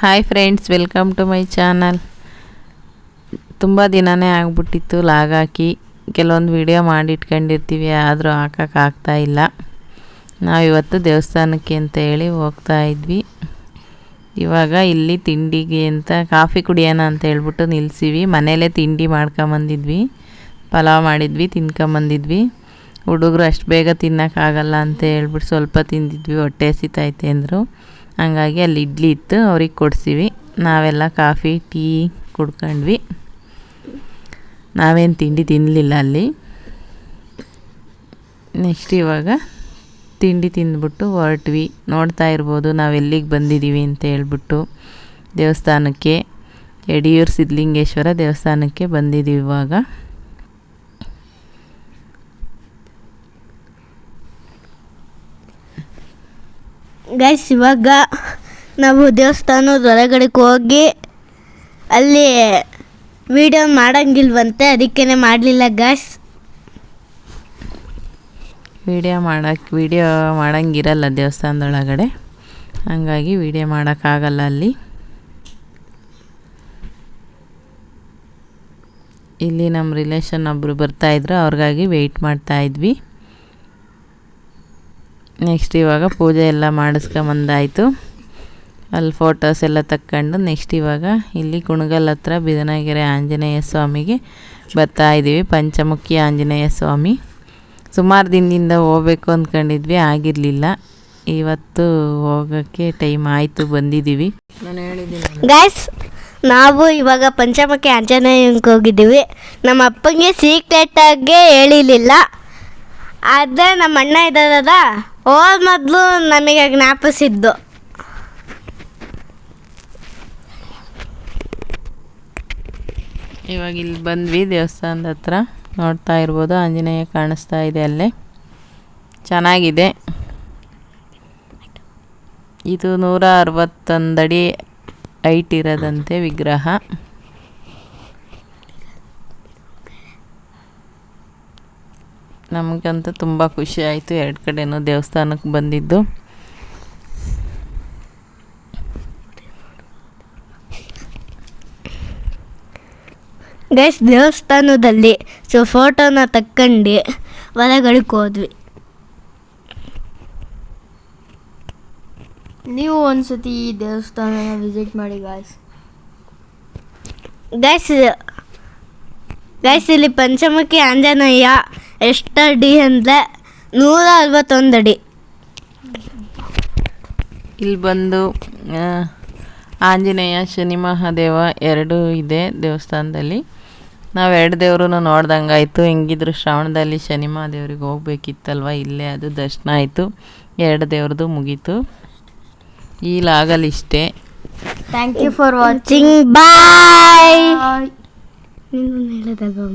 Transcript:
Hi friends, welcome to my channel. ತುಂಬ ದಿನವೇ ಆಗಿಬಿಟ್ಟಿತ್ತು ಲಾಗ್ ಹಾಕಿ. ಕೆಲವೊಂದು ವಿಡಿಯೋ ಮಾಡಿ ಇಟ್ಕೊಂಡಿರ್ತೀವಿ, ಆದರೂ ಹಾಕೋಕ್ಕಾಗ್ತಾಯಿಲ್ಲ. ನಾವಿವತ್ತು ದೇವಸ್ಥಾನಕ್ಕೆ ಅಂತ ಹೇಳಿ ಹೋಗ್ತಾ ಇದ್ವಿ. ಇವಾಗ ಇಲ್ಲಿ ತಿಂಡಿಗೆ ಅಂತ ಕಾಫಿ ಕುಡಿಯೋಣ ಅಂತ ಹೇಳ್ಬಿಟ್ಟು ನಿಲ್ಸಿವಿ. ಮನೇಲೇ ತಿಂಡಿ ಮಾಡ್ಕೊಂಬಂದಿದ್ವಿ, ಪಲಾವ್ ಮಾಡಿದ್ವಿ, ತಿನ್ಕೊಂಬಂದಿದ್ವಿ. ಹುಡುಗರು ಅಷ್ಟು ಬೇಗ ತಿನ್ನೋಕ್ಕಾಗಲ್ಲ ಅಂತ ಹೇಳ್ಬಿಟ್ಟು ಸ್ವಲ್ಪ ತಿಂದಿದ್ವಿ, ಹೊಟ್ಟೆ ಹಸಿತೈತೆ ಅಂದರು. ಹಂಗಾಗಿ ಅಲ್ಲಿ ಇಡ್ಲಿ ಇತ್ತು, ಅವ್ರಿಗೆ ಕೊಡಿಸಿವಿ. ನಾವೆಲ್ಲ ಕಾಫಿ ಟೀ ಕುಡ್ಕೊಂಡ್ವಿ. ನಾವೇನು ತಿಂಡಿ ತಿನ್ನಲಿಲ್ಲ ಅಲ್ಲಿ. ನೆಕ್ಸ್ಟ್ ಇವಾಗ ತಿಂಡಿ ತಿಂದ್ಬಿಟ್ಟು ಹೊರಟ್ವಿ. ನೋಡ್ತಾ ಇರ್ಬೋದು ನಾವು ಎಲ್ಲಿಗೆ ಬಂದಿದ್ದೀವಿ ಅಂತ ಹೇಳ್ಬಿಟ್ಟು. ದೇವಸ್ಥಾನಕ್ಕೆ, ಯಡಿಯೂರು ಸಿದ್ಧಲಿಂಗೇಶ್ವರ ದೇವಸ್ಥಾನಕ್ಕೆ ಬಂದಿದ್ದೀವಿ ಇವಾಗ. ಗೈಸ್, ಇವಾಗ ನಾವು ದೇವಸ್ಥಾನದ ಹೊರಗಡೆಗೆ ಹೋಗಿ ಅಲ್ಲಿ ವಿಡಿಯೋ ಮಾಡೋಂಗಿಲ್ವಂತೆ, ಅದಕ್ಕೇ ಮಾಡಲಿಲ್ಲ ಗೈಸ್. ವಿಡಿಯೋ ಮಾಡೋಂಗಿರಲ್ಲ ದೇವಸ್ಥಾನದೊಳಗಡೆ, ಹಾಗಾಗಿ ವಿಡಿಯೋ ಮಾಡೋಕ್ಕಾಗಲ್ಲ ಅಲ್ಲಿ. ಇಲ್ಲಿ ನಮ್ಮ ರಿಲೇಷನ್ ಒಬ್ಬರು ಬರ್ತಾಯಿದ್ರು, ಅವ್ರಿಗಾಗಿ ವೆಯ್ಟ್ ಮಾಡ್ತಾಯಿದ್ವಿ. ನೆಕ್ಸ್ಟ್ ಇವಾಗ ಪೂಜೆ ಎಲ್ಲ ಮಾಡಿಸ್ಕೊಂಬಂದಾಯಿತು. ಅಲ್ಲಿ ಫೋಟೋಸ್ ಎಲ್ಲ ತಕ್ಕೊಂಡು ನೆಕ್ಸ್ಟ್ ಇವಾಗ ಇಲ್ಲಿ ಕುಣಗಲ್ ಹತ್ರ ಬಿದನಗೆರೆ ಆಂಜನೇಯ ಸ್ವಾಮಿಗೆ ಬರ್ತಾಯಿದ್ದೀವಿ. ಪಂಚಮುಖಿ ಆಂಜನೇಯ ಸ್ವಾಮಿ. ಸುಮಾರು ದಿನದಿಂದ ಹೋಗ್ಬೇಕು ಅಂದ್ಕೊಂಡಿದ್ವಿ, ಆಗಿರಲಿಲ್ಲ. ಇವತ್ತು ಹೋಗೋಕ್ಕೆ ಟೈಮ್ ಆಯಿತು, ಬಂದಿದ್ದೀವಿ. ನಾನು ಹೇಳಿದ್ದೀನಿ ಗೈಸ್, ನಾವು ಇವಾಗ ಪಂಚಮುಖಿ ಆಂಜನೇಯಂಗೆ ಹೋಗಿದ್ದೀವಿ. ನಮ್ಮ ಅಪ್ಪಂಗೆ ಸೀಕ್ರೆಟಾಗೆ ಹೇಳಿರಲಿಲ್ಲ. ಅದೇ ನಮ್ಮ ಅಣ್ಣ ಇದ್ದಾರದ ಹೋದ ಮೊದಲು ನಮಗೆ ಜ್ಞಾಪಿಸಿದ್ದು. ಇವಾಗ ಇಲ್ಲಿ ಬಂದ್ವಿ ದೇವಸ್ಥಾನದ ಹತ್ರ. ನೋಡ್ತಾ ಇರ್ಬೋದು, ಆಂಜನೇಯ ಕಾಣಿಸ್ತಾ ಇದೆ ಅಲ್ಲೇ. ಚೆನ್ನಾಗಿದೆ. ಇದು 161 ಅಡಿ ಹೈಟ್ ಇರೋದಂತೆ ವಿಗ್ರಹ. ನಮಗಂತೂ ತುಂಬ ಖುಷಿ ಆಯಿತು, ಎರಡು ಕಡೆನೂ ದೇವಸ್ಥಾನಕ್ಕೆ ಬಂದಿದ್ದು. ಗೈಸ್, ದೇವಸ್ಥಾನದಲ್ಲಿ ಫೋಟೋನ ತಕ್ಕೊಂಡು ಹೊರಗಡೆಗೆ ಹೋದ್ವಿ. ನೀವು ಒಂದ್ಸತಿ ಈ ದೇವಸ್ಥಾನನ ವಿಸಿಟ್ ಮಾಡಿ ಗಾಯ್ಸ್. ಗೈಸ್, ಇಲ್ಲಿ ಪಂಚಮುಖಿ ಆಂಜನೇಯ ಎಷ್ಟು ಅಡಿ ಅಂದರೆ 161 ಅಡಿ. ಇಲ್ಲಿ ಬಂದು ಆಂಜನೇಯ, ಶನಿ ಮಹಾದೇವ ಎರಡೂ ಇದೆ ದೇವಸ್ಥಾನದಲ್ಲಿ. ನಾವು 2 ದೇವ್ರೂ ನೋಡ್ದಂಗಾಯಿತು. ಹೆಂಗಿದ್ರು ಶ್ರಾವಣದಲ್ಲಿ ಶನಿ ಮಹಾದೇವ್ರಿಗೆ ಹೋಗ್ಬೇಕಿತ್ತಲ್ವ, ಇಲ್ಲೇ ಅದು ದರ್ಶನ ಆಯಿತು. 2 ದೇವ್ರದ್ದು ಮುಗೀತು. ಈ ಲಾಗಲ್ಲಿ ಇಷ್ಟೇ. Thank you for watching. Bye. ನೀನು ಹೇಳೋದಲ್ವ?